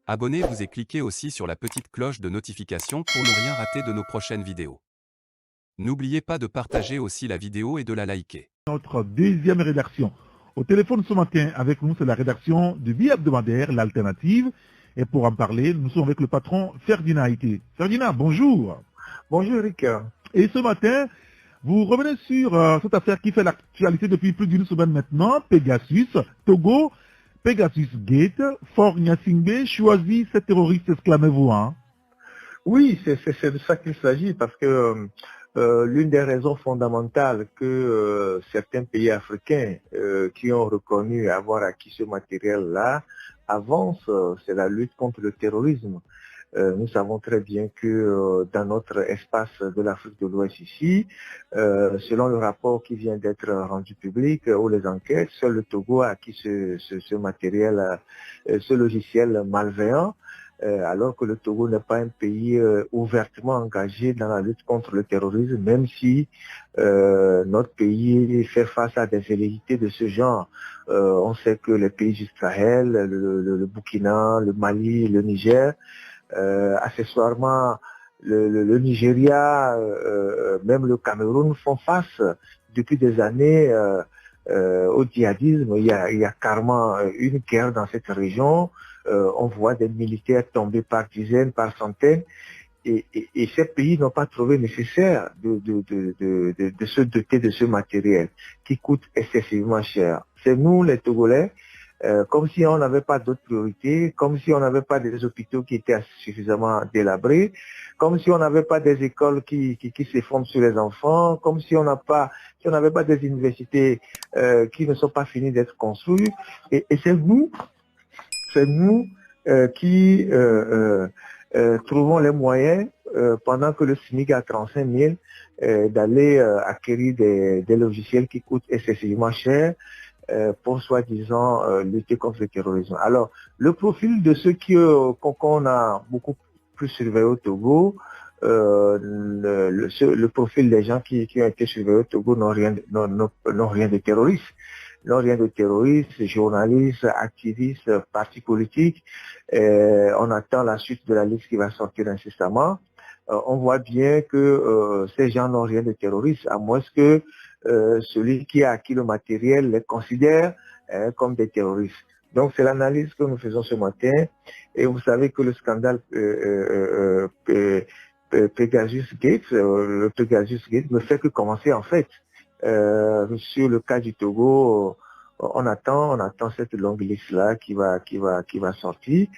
Abonnez-vous et cliquez aussi sur la petite cloche de notification pour ne rien rater de nos prochaines vidéos. N'oubliez pas de partager aussi la vidéo et de la liker. Notre deuxième rédaction. Au téléphone ce matin, avec nous, c'est la rédaction du bi-hebdomadaire, l'Alternative. Et pour en parler, nous sommes avec le patron Ferdinand Haïté. Ferdinand, bonjour. Bonjour Eric. Et ce matin, vous revenez sur cette affaire qui fait l'actualité depuis plus d'une semaine maintenant, Pegasus, Togo, Pegasus Gate, Fort Gnassingbé choisit ces terroristes, exclamez-vous, hein? Oui, c'est de ça qu'il s'agit parce que l'une des raisons fondamentales que certains pays africains qui ont reconnu avoir acquis ce matériel-là avancent, c'est la lutte contre le terrorisme. Nous savons très bien que dans notre espace de l'Afrique de l'Ouest ici, selon le rapport qui vient d'être rendu public ou les enquêtes, seul le Togo a acquis ce matériel, ce logiciel malveillant, alors que le Togo n'est pas un pays ouvertement engagé dans la lutte contre le terrorisme, même si notre pays fait face à des velléités de ce genre. On sait que les pays du Sahel, le Burkina, le Mali, le Niger, accessoirement le Nigeria, même le Cameroun font face depuis des années au djihadisme. Il y a carrément une guerre dans cette région. On voit des militaires tomber par dizaines, par centaines. Et ces pays n'ont pas trouvé nécessaire de se doter de ce matériel qui coûte excessivement cher. C'est nous, les Togolais, comme si on n'avait pas d'autres priorités, comme si on n'avait pas des hôpitaux qui étaient suffisamment délabrés, comme si on n'avait pas des écoles qui s'effondrent sur les enfants, comme si on n'avait pas des universités qui ne sont pas finies d'être construites. Et c'est nous qui trouvons les moyens, pendant que le SMIC a 35 000, d'aller acquérir des logiciels qui coûtent excessivement cher pour soi-disant lutter contre le terrorisme. Alors, le profil de ceux qu'on a beaucoup plus surveillés au Togo, le profil des gens qui ont été surveillés au Togo n'ont rien de terroriste. N'ont rien de terroristes, journalistes, activistes, partis politiques. On attend la suite de la liste qui va sortir incessamment. On voit bien que ces gens n'ont rien de terroriste, à moins que celui qui a acquis le matériel les considère comme des terroristes. Donc c'est l'analyse que nous faisons ce matin. Et vous savez que le scandale Pegasus Gate, le Pegasus Gate ne fait que commencer en fait. Sur le cas du Togo, on attend cette longue liste-là qui va sortir.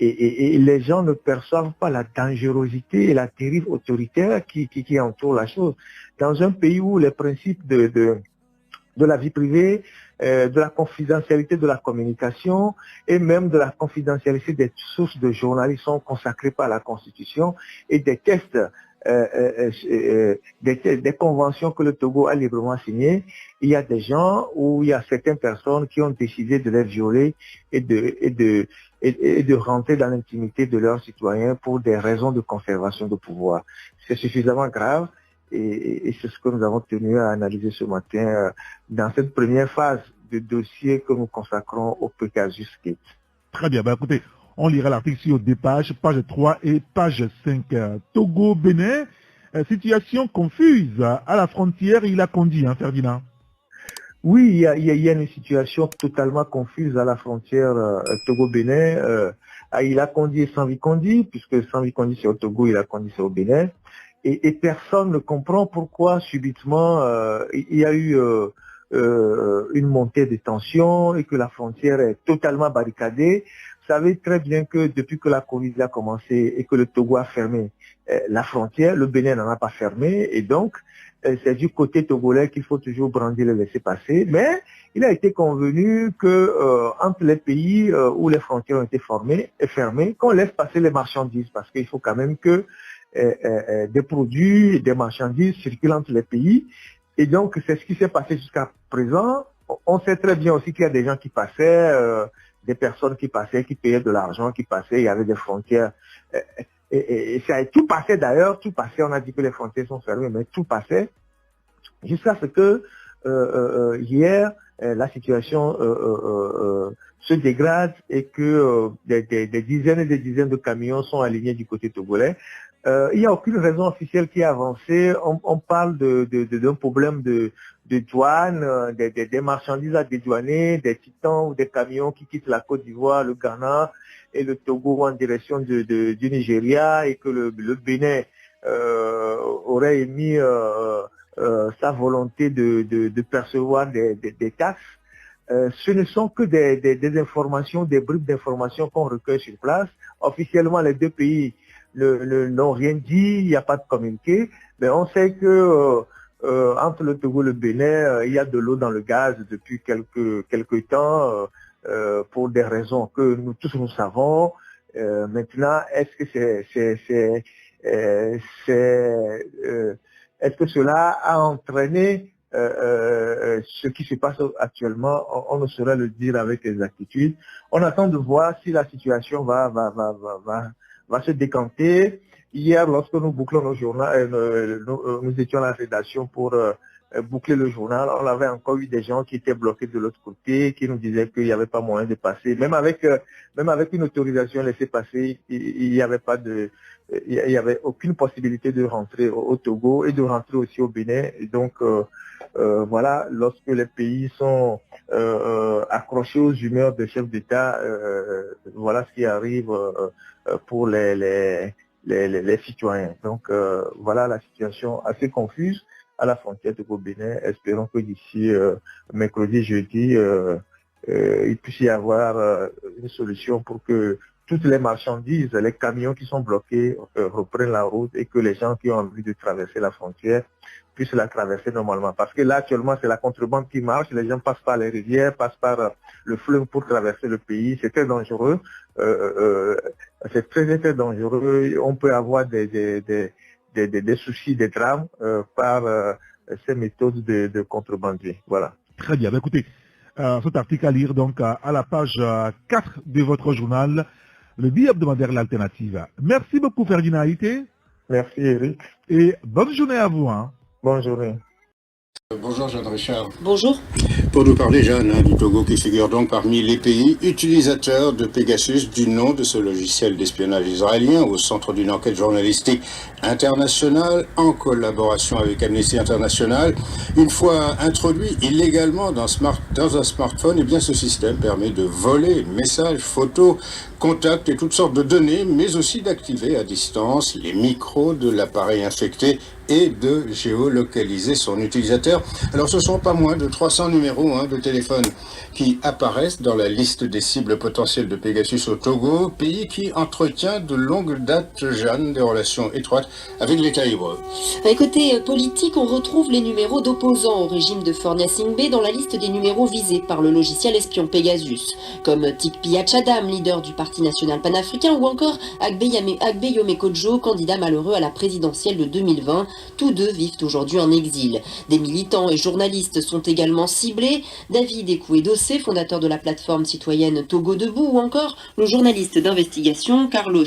Et les gens ne perçoivent pas la dangerosité et la dérive autoritaire qui entoure la chose. Dans un pays où les principes de la vie privée, de la confidentialité de la communication et même de la confidentialité des sources de journalistes sont consacrés par la Constitution et des tests, des conventions que le Togo a librement signées, il y a des gens ou il y a certaines personnes qui ont décidé de les violer et de rentrer dans l'intimité de leurs citoyens pour des raisons de conservation de pouvoir. C'est suffisamment grave. Et c'est ce que nous avons tenu à analyser ce matin dans cette première phase de dossier que nous consacrons au Pegasus Gate. Très bien, écoutez, on lira l'article sur deux pages, page 3 et page 5. Togo-Bénin, situation confuse à la frontière, il a conduit, hein, Ferdinand? Oui, il y a une situation totalement confuse à la frontière Togo-Bénin. Il a conduit sans Vikondi, puisque sans Vikondi c'est au Togo, il a conduit c'est au Bénin. Et personne ne comprend pourquoi subitement il y a eu une montée de tension et que la frontière est totalement barricadée. Vous savez très bien que depuis que la Covid a commencé et que le Togo a fermé la frontière, le Bénin n'en a pas fermé et donc c'est du côté togolais qu'il faut toujours brandir le laisser-passer. Mais il a été convenu que entre les pays où les frontières ont été fermées, qu'on laisse passer les marchandises parce qu'il faut quand même que des produits, des marchandises circulent entre les pays. Et donc, c'est ce qui s'est passé jusqu'à présent. On sait très bien aussi qu'il y a des gens qui passaient, des personnes qui passaient, qui payaient de l'argent, qui passaient, il y avait des frontières. Et tout passait d'ailleurs, tout passait. On a dit que les frontières sont fermées, mais tout passait. Jusqu'à ce que hier, la situation se dégrade et que des dizaines et des dizaines de camions sont alignés du côté togolais. Il n'y a aucune raison officielle qui est avancée. On parle d'un problème de douane, des marchandises à dédouaner, des titans ou des camions qui quittent la Côte d'Ivoire, le Ghana et le Togo en direction du Nigeria, et que le Bénin aurait émis sa volonté de percevoir des taxes. Ce ne sont que des informations, des bribes d'informations qu'on recueille sur place. Officiellement, les deux pays n'ont rien dit, il n'y a pas de communiqué, mais on sait que entre le Togo et le Bénin, il y a de l'eau dans le gaz depuis quelques temps, pour des raisons que nous tous nous savons. Maintenant, est-ce que cela a entraîné ce qui se passe actuellement? On ne saurait le dire avec exactitude. On attend de voir si la situation va se décanter. Hier, lorsque nous bouclons nos journaux, nous étions à la rédaction pour boucler le journal, on avait encore eu des gens qui étaient bloqués de l'autre côté, qui nous disaient qu'il n'y avait pas moyen de passer. Même avec une autorisation laissée passer, il n'y avait aucune possibilité de rentrer au Togo et de rentrer aussi au Bénin. Et donc, voilà, lorsque les pays sont accrochés aux humeurs des chefs d'État, voilà ce qui arrive pour les citoyens. Donc, voilà la situation assez confuse à la frontière Togo-Bénin. Espérons que d'ici mercredi, jeudi, il puisse y avoir une solution pour que toutes les marchandises, les camions qui sont bloqués reprennent la route et que les gens qui ont envie de traverser la frontière puissent la traverser normalement. Parce que là, actuellement, c'est la contrebande qui marche. Les gens passent par les rivières, passent par le fleuve pour traverser le pays. C'est très dangereux. C'est très dangereux. On peut avoir des soucis, des drames par ces méthodes de contrebandier. Voilà. Très bien. Écoutez, cet article à lire donc à la page 4 de votre journal, le bi-hebdomadaire L'Alternative. Merci beaucoup Ferdinand Haïté. Merci Eric. Et bonne journée à vous. Bonne journée. Bonjour Jeanne Richard. Bonjour. Pour nous parler, Jeanne, du Togo, qui figure donc parmi les pays utilisateurs de Pegasus, du nom de ce logiciel d'espionnage israélien, au centre d'une enquête journalistique internationale en collaboration avec Amnesty International. Une fois introduit illégalement dans un smartphone, eh bien, ce système permet de voler messages, photos, contacts et toutes sortes de données, mais aussi d'activer à distance les micros de l'appareil infecté et de géolocaliser son utilisateur. Alors ce sont pas moins de 300 numéros de téléphone qui apparaissent dans la liste des cibles potentielles de Pegasus au Togo, pays qui entretient de longue date, Jeanne, des relations étroites avec l'État hébreu. Côté politique, on retrouve les numéros d'opposants au régime de Fornia Singbe dans la liste des numéros visés par le logiciel espion Pegasus, comme Tikpi Achadam, leader du Parti national panafricain, ou encore Agbe Yome Kodjo, candidat malheureux à la présidentielle de 2020. Tous deux vivent aujourd'hui en exil. Des militants et journalistes sont également ciblés. David Ekoué-Dossé, fondateur de la plateforme citoyenne Togo Debout, ou encore le journaliste d'investigation Carlos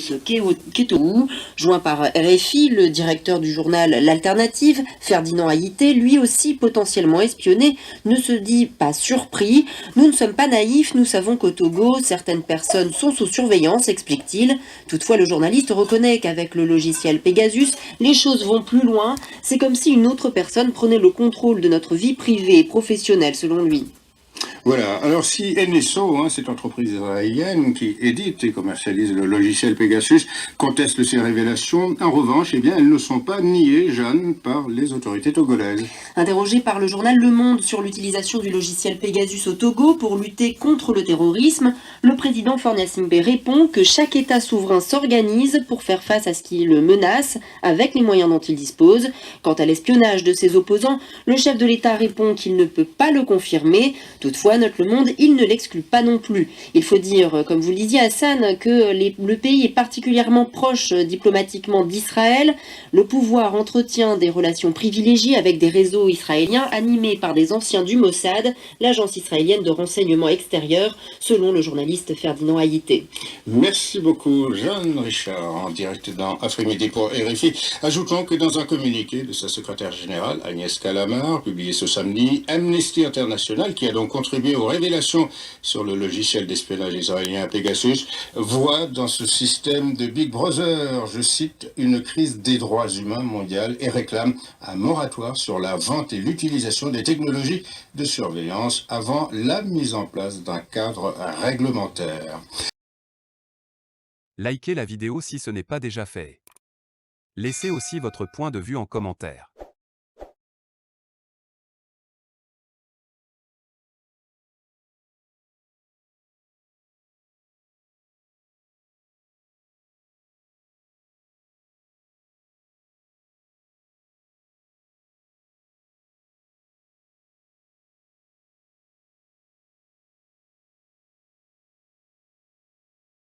Ketou, joint par RFI, le directeur du journal L'Alternative, Ferdinand Haïté, lui aussi potentiellement espionné, ne se dit pas surpris. Nous ne sommes pas naïfs, nous savons qu'au Togo, certaines personnes sont sous surveillance, explique-t-il. Toutefois, le journaliste reconnaît qu'avec le logiciel Pegasus, les choses vont plus loin. C'est comme si une autre personne prenait le contrôle de notre vie privée et professionnelle, selon lui. Voilà, alors si NSO, cette entreprise israélienne qui édite et commercialise le logiciel Pegasus, conteste ces révélations, en revanche, eh bien, elles ne sont pas niées, Jeanne, par les autorités togolaises. Interrogé par le journal Le Monde sur l'utilisation du logiciel Pegasus au Togo pour lutter contre le terrorisme, le président Fornia Singbe répond que chaque État souverain s'organise pour faire face à ce qui le menace avec les moyens dont il dispose. Quant à l'espionnage de ses opposants, le chef de l'État répond qu'il ne peut pas le confirmer. Toutefois, note Le Monde, il ne l'exclut pas non plus. Il faut dire, comme vous le disiez Hassan, que le pays est particulièrement proche diplomatiquement d'Israël. Le pouvoir entretient des relations privilégiées avec des réseaux israéliens animés par des anciens du Mossad, l'agence israélienne de renseignement extérieur, selon le journaliste Ferdinand Haïté. Merci beaucoup, Jeanne Richard, en direct dans Après-midi pour RFI. Ajoutons que dans un communiqué de sa secrétaire générale, Agnès Calamar, publié ce samedi, Amnesty International, qui a donc contribué aux révélations sur le logiciel d'espionnage israélien Pegasus, voit dans ce système de Big Brother, je cite, une crise des droits humains mondiale et réclame un moratoire sur la vente et l'utilisation des technologies de surveillance avant la mise en place d'un cadre réglementaire. Likez la vidéo si ce n'est pas déjà fait. Laissez aussi votre point de vue en commentaire.